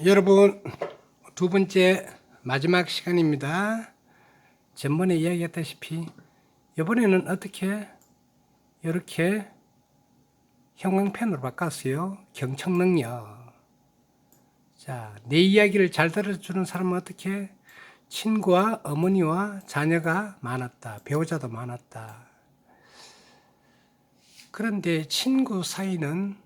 여러분, 두 번째 마지막 시간입니다. 전번에 이야기했다시피 이번에는 어떻게 이렇게 형광펜으로 바꿨어요. 경청능력. 자, 내 이야기를 잘 들어주는 사람은 어떻게? 친구와 어머니와 자녀가 많았다. 배우자도 많았다. 그런데 친구 사이는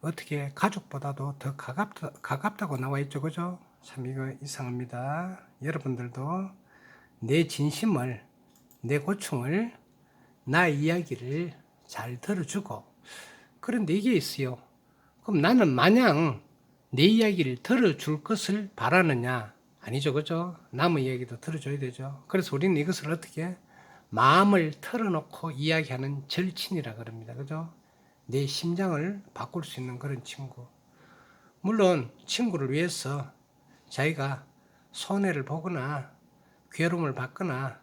어떻게 가족보다도 더 가깝다고 나와 있죠. 그죠? 참 이거 이상합니다. 여러분들도 내 진심을, 내 고충을, 나 이야기를 잘 들어주고, 그런데 이게 있어요. 그럼 나는 마냥 내 이야기를 들어줄 것을 바라느냐? 아니죠. 그죠? 남의 이야기도 들어줘야 되죠. 그래서 우리는 이것을 어떻게 마음을 털어놓고 이야기하는 절친이라 그럽니다. 그죠? 내 심장을 바꿀 수 있는 그런 친구. 물론 친구를 위해서 자기가 손해를 보거나 괴로움을 받거나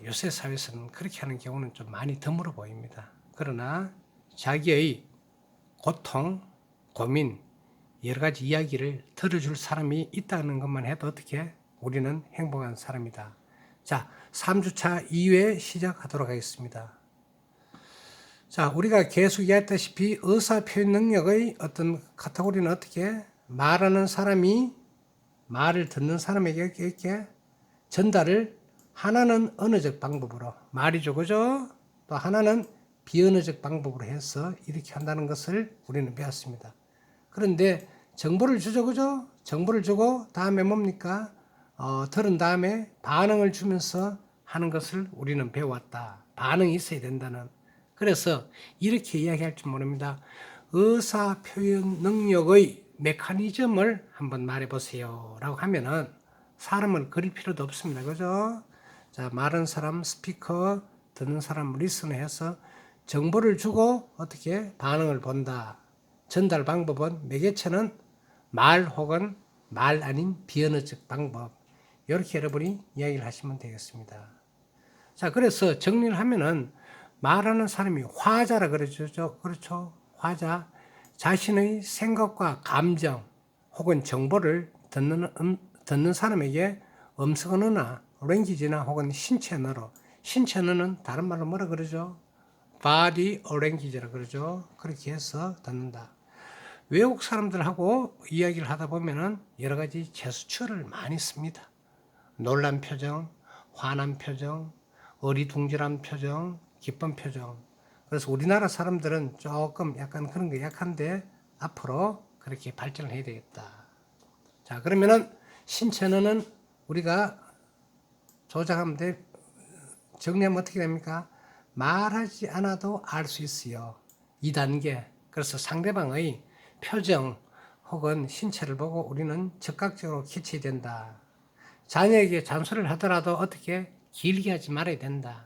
요새 사회에서는 그렇게 하는 경우는 좀 많이 드물어 보입니다. 그러나 자기의 고통, 고민, 여러 가지 이야기를 들어줄 사람이 있다는 것만 해도 어떻게 우리는 행복한 사람이다. 자, 3주차 2회 시작하도록 하겠습니다. 자, 우리가 계속 이야기했다시피 의사표현 능력의 어떤 카테고리는 어떻게 말하는 사람이 말을 듣는 사람에게 이렇게 전달을 하나는 언어적 방법으로 말이죠. 그죠? 또 하나는 비언어적 방법으로 해서 이렇게 한다는 것을 우리는 배웠습니다. 그런데 정보를 주죠. 그죠? 정보를 주고 다음에 뭡니까? 들은 다음에 반응을 주면서 하는 것을 우리는 배웠다. 반응이 있어야 된다는. 그래서 이렇게 이야기할 줄 모릅니다. 의사 표현 능력의 메커니즘을 한번 말해 보세요. 라고 하면은 사람을 그릴 필요도 없습니다. 그죠? 자, 말하는 사람 스피커, 듣는 사람 리스너 해서 정보를 주고 어떻게 반응을 본다. 전달 방법은 매개체는 말 혹은 말 아닌 비언어적 방법. 이렇게 여러분이 이야기를 하시면 되겠습니다. 자, 그래서 정리를 하면은 말하는 사람이 화자라 그러죠. 그렇죠. 화자. 자신의 생각과 감정 혹은 정보를 듣는 사람에게 음성 언어나 랭귀지나 혹은 신체 언어로, 신체 언어는 다른 말로 뭐라 그러죠? body language라 그러죠. 그렇게 해서 듣는다. 외국 사람들하고 이야기를 하다 보면은 여러 가지 제스처를 많이 씁니다. 놀란 표정, 화난 표정, 어리둥절한 표정, 기쁜 표정. 그래서 우리나라 사람들은 조금 약간 그런 게 약한데 앞으로 그렇게 발전을 해야 되겠다. 자, 그러면은 신체는 우리가 조작하면 돼. 정리하면 어떻게 됩니까? 말하지 않아도 알 수 있어요. 2단계. 그래서 상대방의 표정 혹은 신체를 보고 우리는 즉각적으로 캐치해야 된다. 자녀에게 잔소리를 하더라도 어떻게 길게 하지 말아야 된다.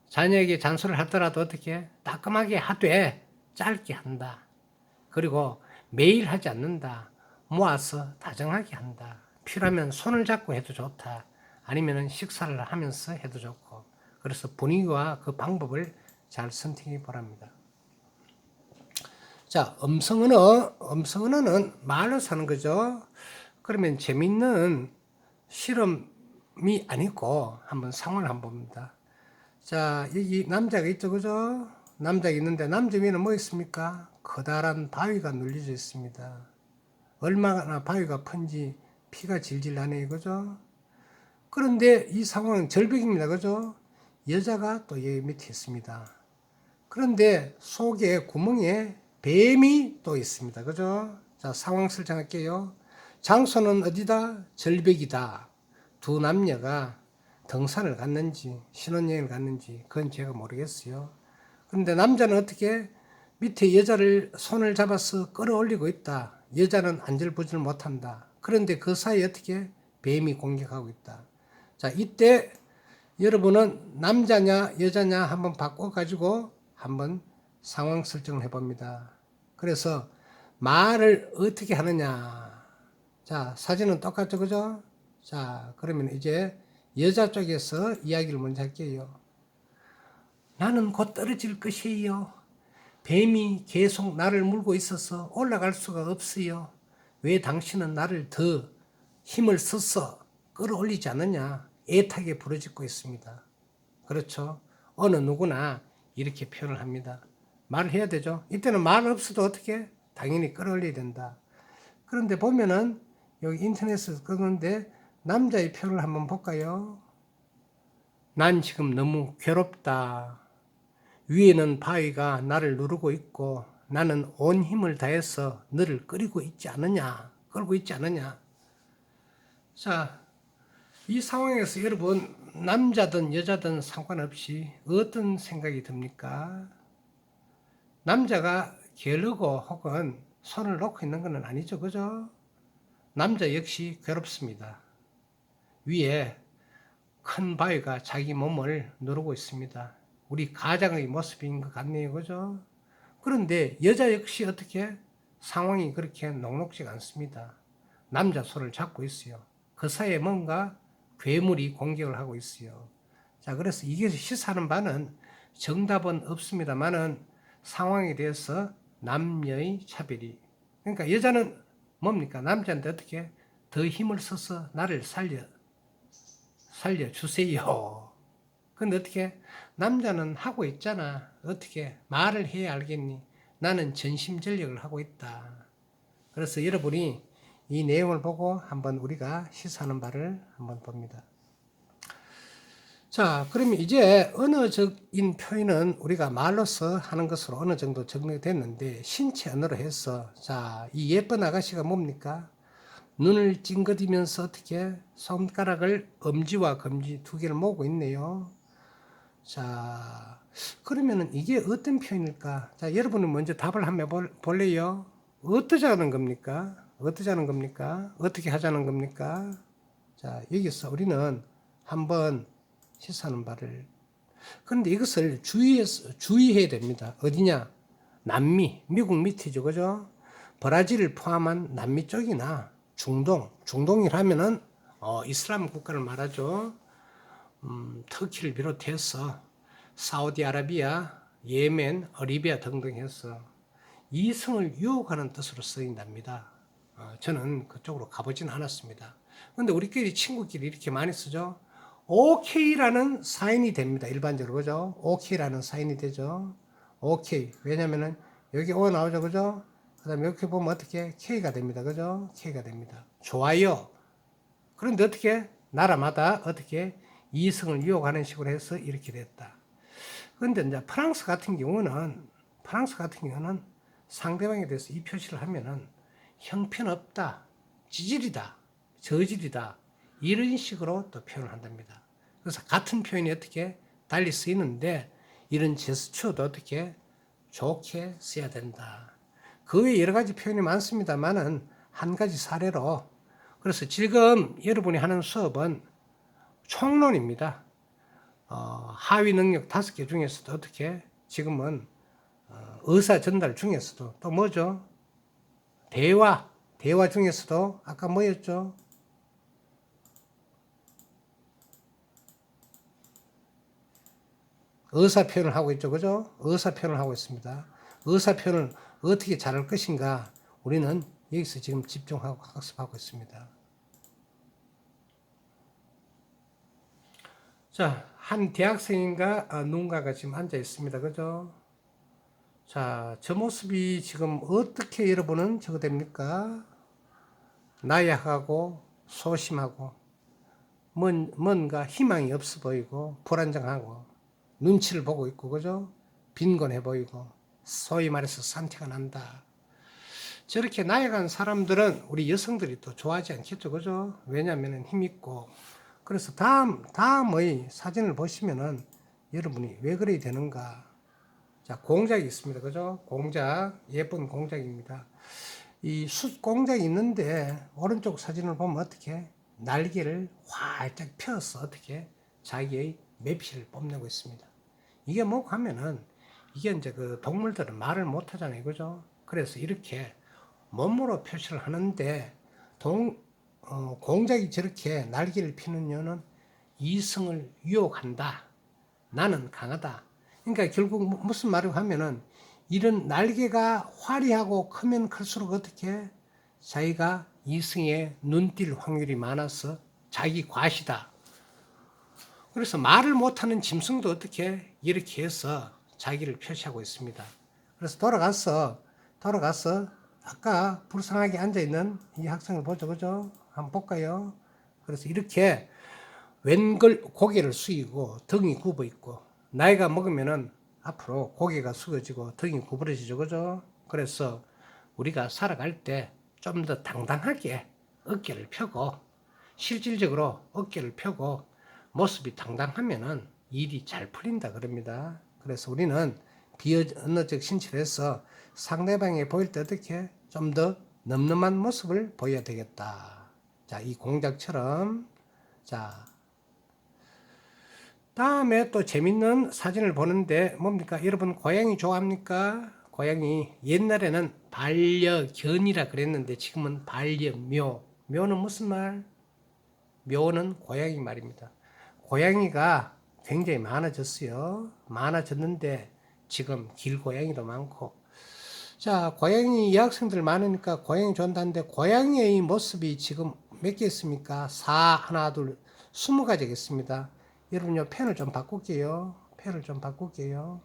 자녀에게 잔소리를 하더라도 어떻게 따끔하게 하되 짧게 한다. 그리고 매일 하지 않는다. 모아서 다정하게 한다. 필요하면 손을 잡고 해도 좋다. 아니면 식사를 하면서 해도 좋고. 그래서 분위기와 그 방법을 잘 선택해 보랍니다. 자, 음성언어는 말로 사는 거죠. 그러면 재밌는 실험이 아니고 한번 상황을 한번 봅니다. 자, 여기 남자가 있죠, 그죠? 남자가 있는데 남자 위에는 뭐 있습니까? 커다란 바위가 눌려져 있습니다. 얼마나 바위가 큰지 피가 질질 나네요, 그죠? 그런데 이 상황은 절벽입니다, 그죠? 여자가 또 여기 밑에 있습니다. 그런데 속에 구멍에 뱀이 또 있습니다, 그죠? 자, 상황 설정할게요. 장소는 어디다? 절벽이다. 두 남녀가 등산을 갔는지 신혼여행을 갔는지 그건 제가 모르겠어요. 그런데 남자는 어떻게 밑에 여자를 손을 잡아서 끌어올리고 있다. 여자는 안절부절 못한다. 그런데 그 사이에 어떻게 뱀이 공격하고 있다. 자, 이때 여러분은 남자냐 여자냐 한번 바꿔가지고 한번 상황 설정을 해봅니다. 그래서 말을 어떻게 하느냐. 자, 사진은 똑같죠, 그죠? 자, 그러면 이제 여자 쪽에서 이야기를 먼저 할게요. 나는 곧 떨어질 것이에요. 뱀이 계속 나를 물고 있어서 올라갈 수가 없어요. 왜 당신은 나를 더 힘을 써서 끌어올리지 않느냐? 애타게 부르짖고 있습니다. 그렇죠? 어느 누구나 이렇게 표현을 합니다. 말을 해야 되죠. 이때는 말 없어도 어떻게? 당연히 끌어올려야 된다. 그런데 보면은 여기 인터넷에서 끄는데 남자의 표현을 한번 볼까요? 난 지금 너무 괴롭다. 위에는 바위가 나를 누르고 있고 나는 온 힘을 다해서 너를 끌고 있지 않느냐. 자, 이 상황에서 여러분 남자든 여자든 상관없이 어떤 생각이 듭니까? 남자가 게으르고 혹은 손을 놓고 있는 것은 아니죠. 그죠? 남자 역시 괴롭습니다. 위에 큰 바위가 자기 몸을 누르고 있습니다. 우리 가장의 모습인 것 같네요. 그죠? 그런데 여자 역시 어떻게 상황이 그렇게 녹록지가 않습니다. 남자 손을 잡고 있어요. 그 사이에 뭔가 괴물이 공격을 하고 있어요. 자, 그래서 이게 시사하는 바는 정답은 없습니다만은 상황에 대해서 남녀의 차별이. 그러니까 여자는 뭡니까? 남자한테 어떻게 더 힘을 써서 나를 살려주세요. 근데 어떻게 남자는 하고 있잖아. 어떻게 말을 해야 알겠니? 나는 전심전력을 하고 있다. 그래서 여러분이 이 내용을 보고 한번 우리가 시사하는 바를 한번 봅니다. 자, 그러면 이제 언어적인 표현은 우리가 말로서 하는 것으로 어느 정도 정리됐는데 신체 언어로 해서 자, 이 예쁜 아가씨가 뭡니까? 눈을 찡긋이면서 어떻게 손가락을 엄지와 검지 두 개를 모으고 있네요. 자, 그러면은 이게 어떤 표현일까? 자, 여러분은 먼저 답을 한번 볼래요? 어떠자는 겁니까? 어떻게 하자는 겁니까? 자, 여기서 우리는 한번 시사하는 바를. 그런데 이것을 주의해야 됩니다. 어디냐? 남미, 미국 밑이죠. 그죠? 브라질을 포함한 남미 쪽이나 중동이라면은 이슬람 국가를 말하죠. 터키를 비롯해서 사우디아라비아, 예멘, 리비아 등등 해서 이성을 유혹하는 뜻으로 쓰인답니다. 저는 그쪽으로 가보진 않았습니다. 근데 우리끼리 친구끼리 이렇게 많이 쓰죠. OK라는 사인이 됩니다. 일반적으로 그죠? OK라는 사인이 되죠. OK. 왜냐면은 여기 O 나오죠. 그죠? 그다음에 이렇게 보면 어떻게 K가 됩니다. 그죠? K가 됩니다. 좋아요. 그런데 어떻게 나라마다 어떻게 이성을 유혹하는 식으로 해서 이렇게 됐다. 그런데 이제 프랑스 같은 경우는 상대방에 대해서 이 표시를 하면은 형편없다, 찌질이다, 저질이다 이런 식으로 또 표현을 한답니다. 그래서 같은 표현이 어떻게 달리 쓰이는데 이런 제스처도 어떻게 좋게 써야 된다. 그 외에 여러 가지 표현이 많습니다만은 한 가지 사례로 그래서 지금 여러분이 하는 수업은 총론입니다. 하위 능력 5개 중에서도 어떻게 지금은 의사 전달 중에서도 또 뭐죠? 대화 중에서도 아까 뭐였죠? 의사 표현을 하고 있죠. 그죠? 의사 표현을 하고 있습니다. 의사 표현을 어떻게 잘할 것인가 우리는 여기서 지금 집중하고 학습하고 있습니다. 자, 한 대학생인가 누군가가 지금 앉아 있습니다. 그죠? 자, 저 모습이 지금 어떻게 여러분은 저거 됩니까? 나약하고 소심하고 뭔가 희망이 없어 보이고 불안정하고 눈치를 보고 있고 그죠? 빈곤해 보이고 소위 말해서 산티가 난다. 저렇게 나약한 사람들은 우리 여성들이 또 좋아하지 않겠죠. 그죠? 왜냐하면 힘있고 그래서 다음의 사진을 보시면은 여러분이 왜 그래야 되는가? 자, 공작이 있습니다. 그죠? 공작, 예쁜 공작입니다. 이 숫 공작이 있는데 오른쪽 사진을 보면 어떻게 날개를 활짝 펴서 어떻게 자기의 매피를 뽐내고 있습니다. 이게 뭐 하면은 이게 이제 그 동물들은 말을 못 하잖아요. 그죠? 그래서 이렇게 몸으로 표시를 하는데 공작이 저렇게 날개를 피는 이유는 이성을 유혹한다. 나는 강하다. 그러니까 결국 무슨 말을 하면은 이런 날개가 화려하고 크면 클수록 어떻게 자기가 이승에 눈뜰 확률이 많아서 자기 과시다. 그래서 말을 못하는 짐승도 어떻게 이렇게 해서 자기를 표시하고 있습니다. 그래서 돌아가서 아까 불쌍하게 앉아있는 이 학생을 보죠. 그죠? 한번 볼까요? 그래서 이렇게 왼걸 고개를 숙이고 등이 굽어 있고 나이가 먹으면은 앞으로 고개가 숙여지고 등이 구부러지죠. 그죠? 그래서 우리가 살아갈 때 좀 더 당당하게 어깨를 펴고 실질적으로 어깨를 펴고 모습이 당당하면은 일이 잘 풀린다 그럽니다. 그래서 우리는 비언어적 신체에서 상대방이 보일 때 어떻게 좀 더 늠름한 모습을 보여야 되겠다. 자, 이 공작처럼. 자, 다음에 또 재밌는 사진을 보는데 뭡니까? 여러분 고양이 좋아합니까? 고양이 옛날에는 반려견이라 그랬는데 지금은 반려묘. 묘는 무슨 말? 묘는 고양이 말입니다. 고양이가 굉장히 많아졌어요. 많아졌는데 지금 길고양이도 많고. 자, 고양이 여학생들 많으니까 고양이 좋아한다는데 고양이의 모습이 지금 몇 개 있습니까? 4, 하나, 둘, 20가지겠습니다. 여러분 요 펜을 좀 바꿀게요. 펜을 좀 바꿀게요.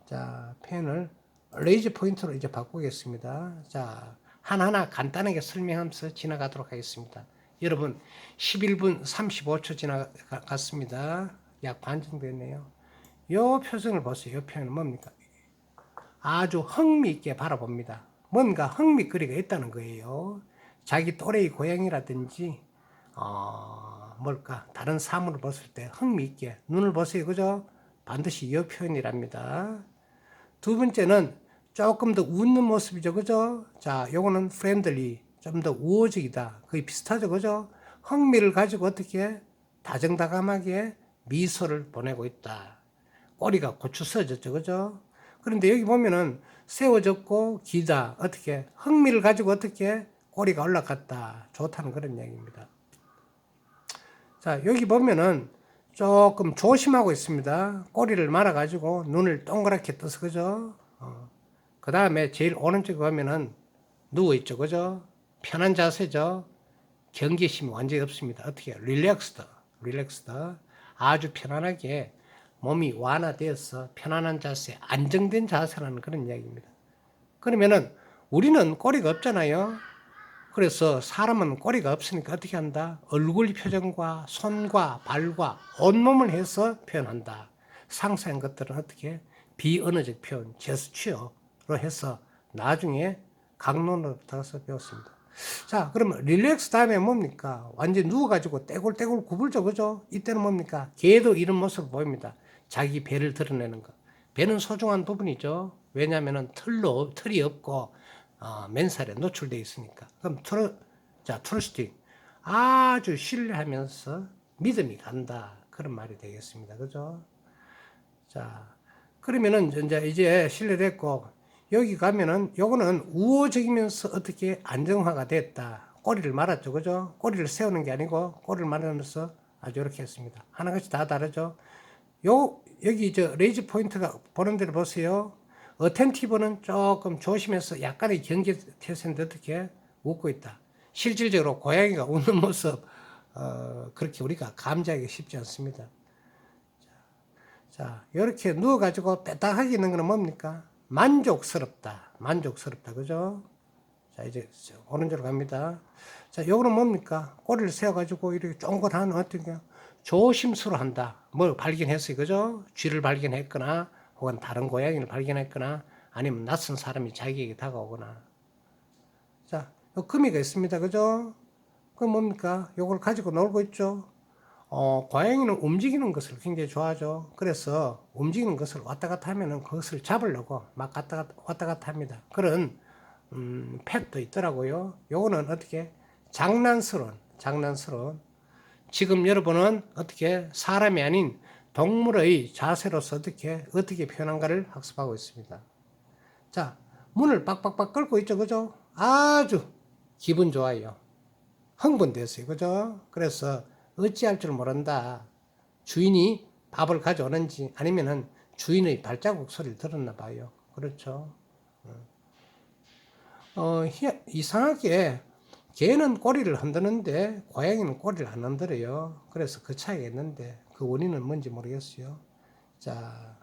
자, 펜을 레이저 포인트로 이제 바꾸겠습니다. 자, 하나하나 간단하게 설명하면서 지나가도록 하겠습니다. 여러분 11분 35초 지나갔습니다. 약 반 정도 됐네요. 요 표정을 보세요. 요 표현은 뭡니까? 아주 흥미있게 바라봅니다. 뭔가 흥미거리가 있다는 거예요. 자기 또래의 고양이라든지 뭘까 다른 사물을 봤을 때 흥미있게 눈을 보세요. 그죠? 반드시 이 표현이랍니다. 두 번째는 조금 더 웃는 모습이죠. 그죠? 자, 요거는 프렌들리, 좀 더 우호적이다. 거의 비슷하죠. 그죠? 흥미를 가지고 어떻게 다정다감하게 미소를 보내고 있다. 꼬리가 고추 써졌죠. 그죠? 그런데 여기 보면은 세워졌고 기다. 어떻게 흥미를 가지고 어떻게 꼬리가 올라갔다. 좋다는 그런 얘기입니다. 자, 여기 보면은 조금 조심하고 있습니다. 꼬리를 말아가지고 눈을 동그랗게 떠서, 그죠? 그 다음에 제일 오른쪽에 보면은 누워있죠. 그죠? 편한 자세죠? 경계심이 완전히 없습니다. 어떻게? 릴렉스드. 아주 편안하게 몸이 완화되어서 편안한 자세, 안정된 자세라는 그런 이야기입니다. 그러면은 우리는 꼬리가 없잖아요. 그래서 사람은 꼬리가 없으니까 어떻게 한다? 얼굴 표정과 손과 발과 온몸을 해서 표현한다. 상세한 것들은 어떻게? 비언어적 표현, 제스처로 해서 나중에 강론으로 붙어서 배웠습니다. 자, 그러면 릴렉스 다음에 뭡니까? 완전 누워가지고 떼굴떼굴 구불죠, 그죠? 이때는 뭡니까? 개도 이런 모습을 보입니다. 자기 배를 드러내는 거. 배는 소중한 부분이죠. 왜냐하면 털이 없고 맨살에 노출되어 있으니까. 그럼 트러스팅. 아주 신뢰하면서 믿음이 간다. 그런 말이 되겠습니다. 그죠? 자, 그러면은 이제 신뢰됐고, 여기 가면은 요거는 우호적이면서 어떻게 안정화가 됐다. 꼬리를 말았죠. 그죠? 꼬리를 세우는 게 아니고 꼬리를 말하면서 아주 이렇게 했습니다. 하나같이 다 다르죠. 여기 레이즈 포인트가 보는 대로 보세요. 어텐티브는 조금 조심해서 약간의 경계 태세인데 어떻게 웃고 있다. 실질적으로 고양이가 웃는 모습 그렇게 우리가 감지하기 쉽지 않습니다. 자, 이렇게 누워가지고 빼딱하게 있는 거는 뭡니까? 만족스럽다. 그죠? 자, 이제 오른쪽으로 갑니다. 자, 요거는 뭡니까? 꼬리를 세워가지고 이렇게 쫑긋한 어떻게 조심스러워 한다. 뭘 발견했어요. 그죠? 쥐를 발견했거나 혹은 다른 고양이를 발견했거나 아니면 낯선 사람이 자기에게 다가오거나. 자, 요 금이가 있습니다. 그죠? 그럼 뭡니까? 요걸 가지고 놀고 있죠? 고양이는 움직이는 것을 굉장히 좋아하죠. 그래서 움직이는 것을 왔다 갔다 하면은 그것을 잡으려고 막 왔다 갔다 합니다. 그런, 펫도 있더라고요. 요거는 어떻게? 장난스러운. 지금 여러분은 어떻게 사람이 아닌 동물의 자세로서 어떻게 표현한가를 학습하고 있습니다. 자, 문을 빡빡빡 끌고 있죠. 그죠? 아주 기분 좋아요. 흥분됐어요. 그죠? 그래서 어찌할 줄 모른다. 주인이 밥을 가져오는지 아니면은 주인의 발자국 소리를 들었나 봐요. 그렇죠? 이상하게 개는 꼬리를 흔드는데 고양이는 꼬리를 안 흔들어요. 그래서 그 차이가 있는데 그 원인은 뭔지 모르겠어요. 자,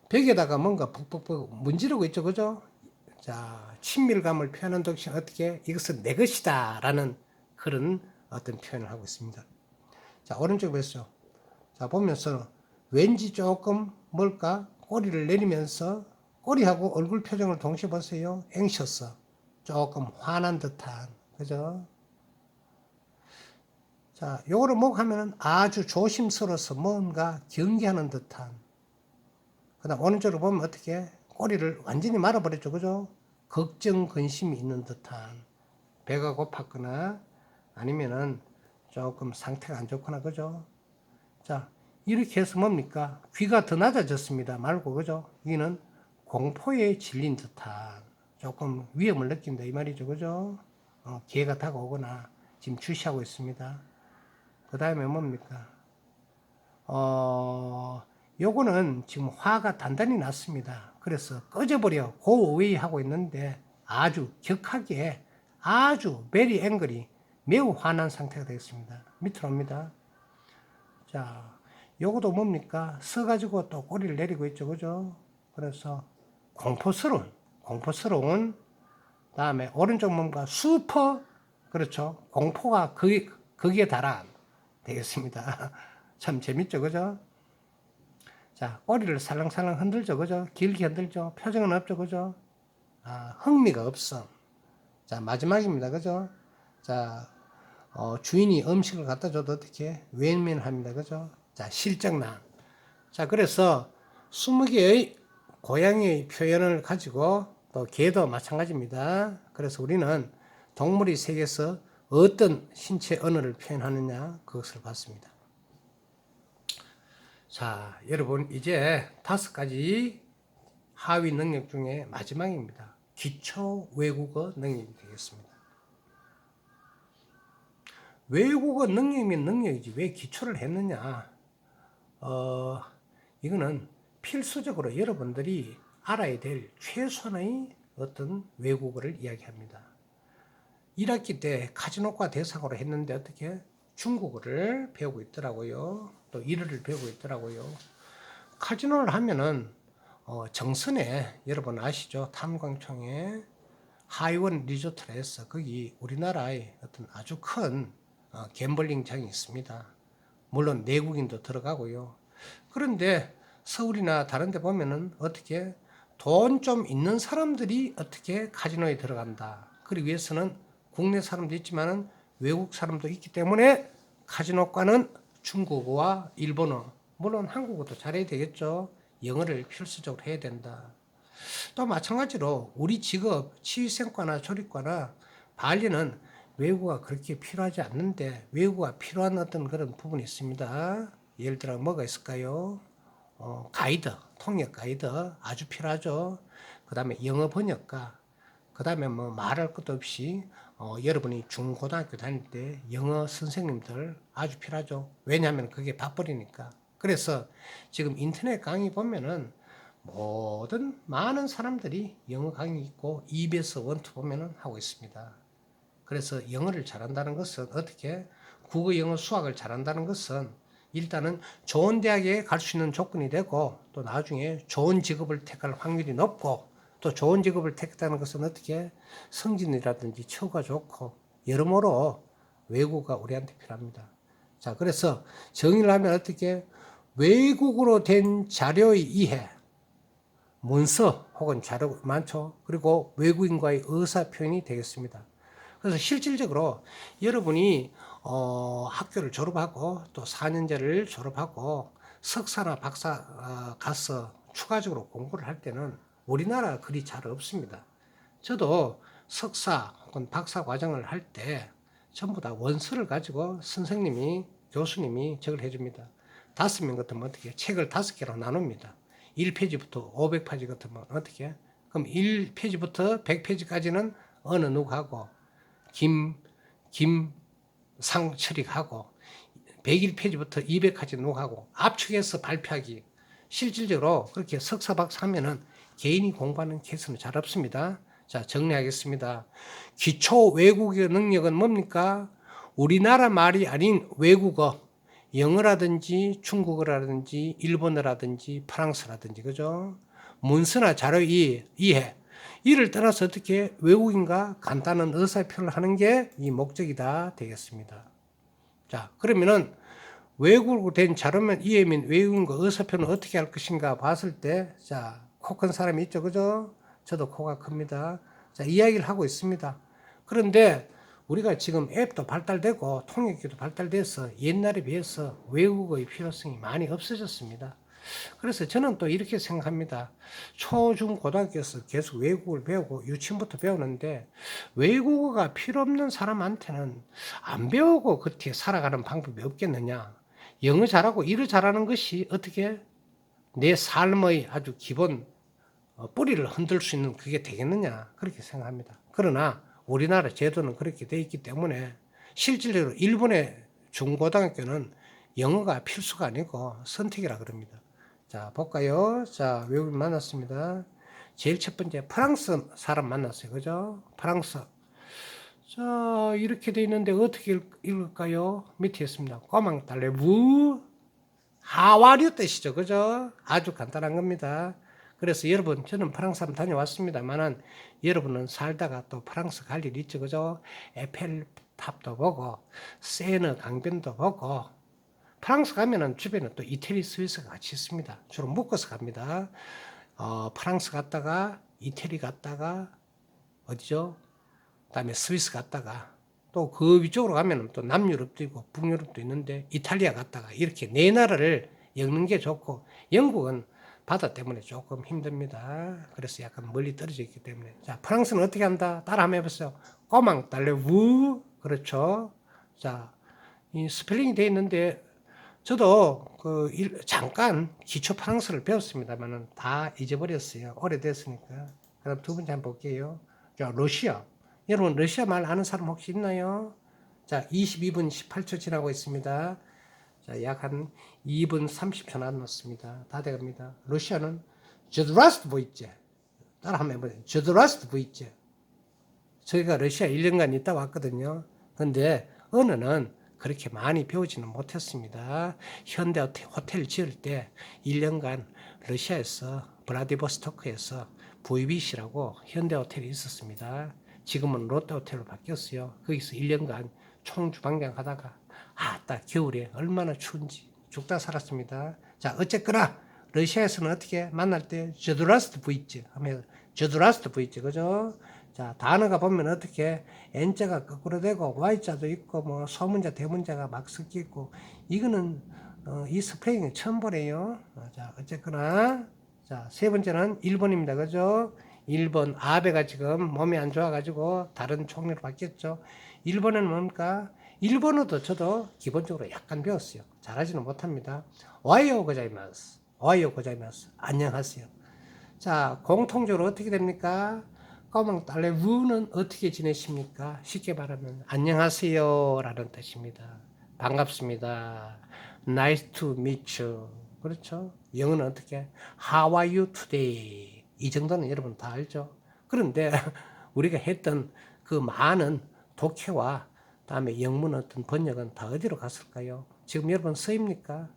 벽에다가 뭔가 푹푹푹 문지르고 있죠, 그죠? 자, 친밀감을 표현한 독신 어떻게 이것은 내 것이다라는 그런 어떤 표현을 하고 있습니다. 자, 오른쪽 보시죠. 자, 보면서 왠지 조금 뭘까? 꼬리를 내리면서 꼬리하고 얼굴 표정을 동시에 보세요. anxious. 조금 화난 듯한. 그죠? 자, 요거를 뭐 하면은 아주 조심스러워서 뭔가 경계하는 듯한. 그 다음 오른쪽으로 보면 어떻게? 꼬리를 완전히 말아버렸죠. 그죠? 걱정, 근심이 있는 듯한. 배가 고팠거나 아니면은 조금 상태가 안 좋거나, 그죠? 자, 이렇게 해서 뭡니까? 귀가 더 낮아졌습니다. 말고, 그죠? 이는 공포에 질린 듯한 조금 위험을 느낀다. 이 말이죠. 그죠? 기회가 다가오거나 지금 주시하고 있습니다. 그 다음에 뭡니까? 요거는 지금 화가 단단히 났습니다. 그래서 꺼져버려. 고웨이 하고 있는데 아주 격하게 아주 very angry 매우 화난 상태가 되겠습니다. 밑으로 옵니다. 자, 요것도 뭡니까? 서가지고 또 꼬리를 내리고 있죠. 그죠? 그래서 공포스러운, 다음에 오른쪽 뭔가 슈퍼, 그렇죠? 공포가 거기에 달한 되겠습니다. 참 재밌죠. 그죠? 자, 꼬리를 살랑살랑 흔들죠. 그죠? 길게 흔들죠. 표정은 없죠. 그죠? 흥미가 없어. 자, 마지막입니다. 그죠? 자, 주인이 음식을 갖다 줘도 어떻게 외면합니다. 그죠? 자, 실정남. 자, 그래서 20개의 고양이의 표현을 가지고 또 개도 마찬가지입니다. 그래서 우리는 동물의 세계에서 어떤 신체 언어를 표현하느냐 그것을 봤습니다. 자, 여러분 이제 5가지 하위 능력 중에 마지막입니다. 기초 외국어 능력이 되겠습니다. 외국어 능력이면 능력이지 왜 기초를 했느냐? 이거는 필수적으로 여러분들이 알아야 될 최소한의 어떤 외국어를 이야기합니다. 1학기 때 카지노과 대상으로 했는데 어떻게 중국어를 배우고 있더라고요. 또 일어를 배우고 있더라고요. 카지노를 하면은 정선에 여러분 아시죠? 탐광청에 하이원 리조트를 해서 거기 우리나라의 어떤 아주 큰 갬블링장이 있습니다. 물론 내국인도 들어가고요. 그런데 서울이나 다른 데 보면은 어떻게 돈 좀 있는 사람들이 어떻게 카지노에 들어간다. 그러기 위해서는 국내 사람도 있지만은 외국 사람도 있기 때문에 카지노과는 중국어와 일본어, 물론 한국어도 잘해야 되겠죠. 영어를 필수적으로 해야 된다. 또 마찬가지로 우리 직업, 치위생과나 조리과나 반려는 외국어가 그렇게 필요하지 않는데 외국어가 필요한 어떤 그런 부분이 있습니다. 예를 들어 뭐가 있을까요? 가이드, 통역 가이드 아주 필요하죠. 그 다음에 영어 번역가, 그 다음에 뭐 말할 것도 없이 여러분이 중고등학교 다닐 때 영어 선생님들 아주 필요하죠. 왜냐하면 그게 밥벌이니까. 그래서 지금 인터넷 강의 보면은 모든 많은 사람들이 영어 강의 있고 EBS 원투 보면은 하고 있습니다. 그래서 영어를 잘한다는 것은 어떻게 국어, 영어, 수학을 잘한다는 것은 일단은 좋은 대학에 갈 수 있는 조건이 되고 또 나중에 좋은 직업을 택할 확률이 높고 또 좋은 직업을 택했다는 것은 어떻게 성진이라든지 처우가 좋고 여러모로 외국어가 우리한테 필요합니다. 자, 그래서 정의를 하면 어떻게 외국어로 된 자료의 이해, 문서 혹은 자료 많죠. 그리고 외국인과의 의사 표현이 되겠습니다. 그래서 실질적으로 여러분이 학교를 졸업하고 또 4년제를 졸업하고 석사나 박사 가서 추가적으로 공부를 할 때는 우리나라 그리 잘 없습니다. 저도 석사 혹은 박사 과정을 할 때 전부 다 원서를 가지고 선생님이 교수님이 적을 해줍니다. 5명 같으면 어떻게 책을 5개로 나눕니다. 1페이지부터 500페이지 같으면 어떻게? 그럼 1페이지부터 100페이지까지는 어느 누구하고 김상철이하고 101페이지부터 200까지 누구하고 압축해서 발표하기. 실질적으로 그렇게 석사 박사 하면은 개인이 공부하는 케이스는 잘 없습니다. 자, 정리하겠습니다. 기초 외국어 능력은 뭡니까? 우리나라 말이 아닌 외국어, 영어라든지 중국어라든지 일본어라든지 프랑스라든지, 그죠? 문서나 자료 이해. 이를 떠나서 어떻게 외국인과 간단한 의사표현을 하는 게 이 목적이다 되겠습니다. 자, 그러면은 외국어로 된 자료면 이해 및 외국인과 의사표현을 어떻게 할 것인가 봤을 때, 자, 코 큰 사람이 있죠, 그죠? 저도 코가 큽니다. 자, 이야기를 하고 있습니다. 그런데 우리가 지금 앱도 발달되고 통역기도 발달돼서 옛날에 비해서 외국어의 필요성이 많이 없어졌습니다. 그래서 저는 또 이렇게 생각합니다. 초, 중, 고등학교에서 계속 외국어를 배우고 유치원부터 배우는데 외국어가 필요 없는 사람한테는 안 배우고 그렇게 살아가는 방법이 없겠느냐. 영어 잘하고 일을 잘하는 것이 어떻게 내 삶의 아주 기본 뿌리를 흔들 수 있는 그게 되겠느냐. 그렇게 생각합니다. 그러나 우리나라 제도는 그렇게 돼 있기 때문에 실질적으로 일본의 중고등학교는 영어가 필수가 아니고 선택이라 그럽니다. 자, 볼까요? 자, 외국인 만났습니다. 제일 첫 번째, 프랑스 사람 만났어요. 그죠? 프랑스. 자, 이렇게 돼 있는데 어떻게 읽을까요? 밑에 있습니다. 꼬망달레부 하와류 뜻이죠. 그죠? 아주 간단한 겁니다. 그래서 여러분, 저는 프랑스 한번 다녀왔습니다만은 여러분은 살다가 또 프랑스 갈 일 있죠. 그죠? 에펠탑도 보고, 세너 강변도 보고, 프랑스 가면은 주변에 또 이태리, 스위스가 같이 있습니다. 주로 묶어서 갑니다. 프랑스 갔다가, 이태리 갔다가, 어디죠? 그 다음에 스위스 갔다가, 또 그 위쪽으로 가면은 또 남유럽도 있고 북유럽도 있는데 이탈리아 갔다가 이렇게 네 나라를 엮는 게 좋고, 영국은 바다 때문에 조금 힘듭니다. 그래서 약간 멀리 떨어져 있기 때문에. 자, 프랑스는 어떻게 한다? 따라 한번 해보세요. 꼬망 달레우. 그렇죠. 자, 이 스펠링이 돼 있는데 저도 잠깐 기초 프랑스를 배웠습니다만은 다 잊어버렸어요. 오래됐으니까. 그럼 두 번째 한번 볼게요. 자, 러시아. 여러분 러시아 말 아는 사람 혹시 있나요? 자, 22분 18초 지나고 있습니다. 자, 약 한 2분 30초 남았습니다. 다 돼갑니다. 러시아는 저드라스트보이체. 따라 한번 해보세요. 저드라스트보이체. 저희가 러시아 1년간 있다 왔거든요. 근데 언어는 그렇게 많이 배우지는 못했습니다. 현대 호텔 지을 때 1년간 러시아에서 브라디보스토크에서 VBC라고 현대 호텔이 있었습니다. 지금은 롯데 호텔로 바뀌었어요. 거기서 1년간 총주방장 하다가 딱 겨울에 얼마나 추운지 죽다 살았습니다. 자, 어쨌거나 러시아에서는 어떻게 만날 때 저드라스트 부이츠 하면 저드라스트 부이츠, 그죠? 자, 단어가 보면 어떻게 N자가 거꾸로 되고 Y자도 있고 뭐 소문자 대문자가 막 섞여 있고 이거는 이 스펠링이 처음 보네요. 자, 어쨌거나 자, 세 번째는 1번입니다. 그죠? 1번 아베가 지금 몸이 안 좋아가지고 다른 총리로 바뀌었죠. 1번은 뭡니까? 일본어도 저도 기본적으로 약간 배웠어요. 잘하지는 못합니다. 오하이오 고자이마스. 오하이오 고자이마스. 안녕하세요. 자, 공통적으로 어떻게 됩니까? 꼬망 딸레부는 어떻게 지내십니까? 쉽게 말하면 안녕하세요 라는 뜻입니다. 반갑습니다. Nice to meet you. 그렇죠? 영어는 어떻게? How are you today? 이 정도는 여러분 다 알죠? 그런데 우리가 했던 그 많은 독해와 다음에 영문 어떤 번역은 다 어디로 갔을까요? 지금 여러분 서입니까?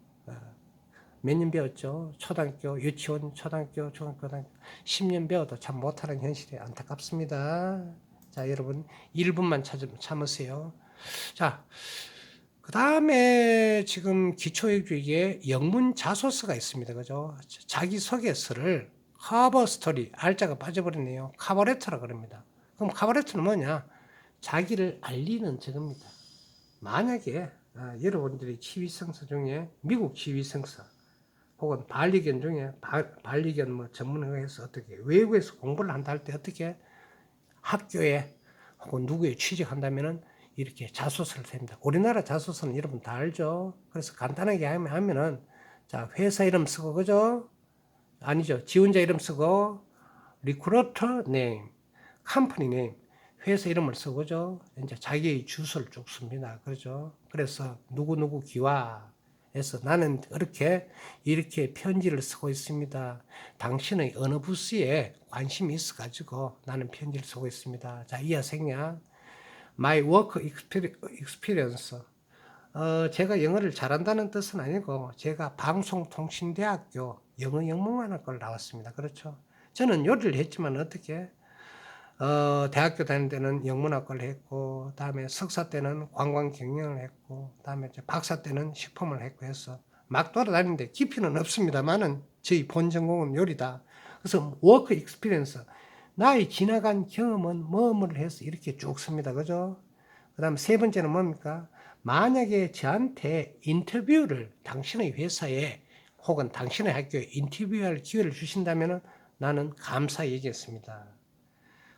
몇 년 배웠죠? 초등학교, 유치원, 초등학교, 중학교, 고등학교 10년 배워도 참 못하는 현실이 안타깝습니다. 자, 여러분 1분만 참으세요. 자, 그 다음에 지금 기초교육에 영문 자소서가 있습니다. 그죠? 자기소개서를 커버 스토리, 알자가 빠져버렸네요. 카버레터라 그럽니다. 그럼 카버레터는 뭐냐? 자기를 알리는 저겁니다. 만약에 여러분들이 치위성서 중에 미국 치위성서 혹은 반리견 중에 반리견 뭐 전문가에서 어떻게 외국에서 공부를 한다 할 때 어떻게 학교에 혹은 누구에 취직한다면은 이렇게 자소서를 씁니다. 우리나라 자소서는 여러분 다 알죠. 그래서 간단하게 하면은 자, 회사 이름 쓰고 그죠? 아니죠. 지원자 이름 쓰고 리크루터 네임, 컴퍼니 네임, 회사 이름을 쓰고 그죠? 이제 자기의 주소를 쭉 씁니다. 그렇죠? 그래서 누구누구 기와 그래서 나는 이렇게 편지를 쓰고 있습니다. 당신의 어느 부스에 관심이 있어가지고 나는 편지를 쓰고 있습니다. 자, 이하생야, my work experience. 제가 영어를 잘한다는 뜻은 아니고 제가 방송통신대학교 영어 영문학과를 나왔습니다. 그렇죠? 저는 요리를 했지만 어떻게 대학교 다닐 때는 영문학과를 했고, 다음에 석사 때는 관광 경영을 했고, 다음에 박사 때는 식품을 했고 해서 막 돌아다니는데 깊이는 없습니다만은 저희 본 전공은 요리다. 그래서 워크 익스피리언스, 나의 지나간 경험은 뭐뭐를 해서 이렇게 쭉 씁니다. 그죠? 그 다음 세 번째는 뭡니까? 만약에 저한테 인터뷰를 당신의 회사에 혹은 당신의 학교에 인터뷰할 기회를 주신다면 나는 감사히 얘기했습니다.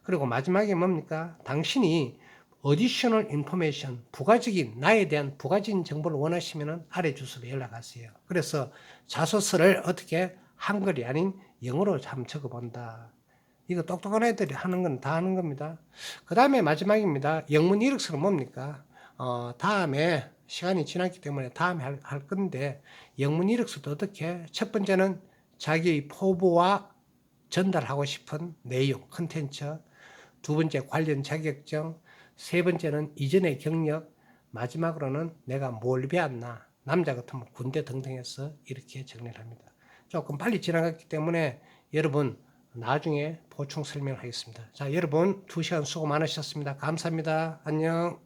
그리고 마지막에 뭡니까? 당신이 어디셔널 인포메이션, 부가적인, 나에 대한 부가적인 정보를 원하시면 아래 주소로 연락하세요. 그래서 자소서를 어떻게 한글이 아닌 영어로 한번 적어본다. 이거 똑똑한 애들이 하는 건 다 하는 겁니다. 그 다음에 마지막입니다. 영문 이력서는 뭡니까? 다음에 시간이 지났기 때문에 다음에 할 건데, 영문 이력서도 어떻게? 첫 번째는 자기의 포부와 전달하고 싶은 내용, 컨텐츠. 두 번째 관련 자격증, 세 번째는 이전의 경력, 마지막으로는 내가 뭘 배웠나. 남자 같으면 군대 등등해서 이렇게 정리를 합니다. 조금 빨리 지나갔기 때문에 여러분 나중에 보충 설명을 하겠습니다. 자, 여러분 2시간 수고 많으셨습니다. 감사합니다. 안녕.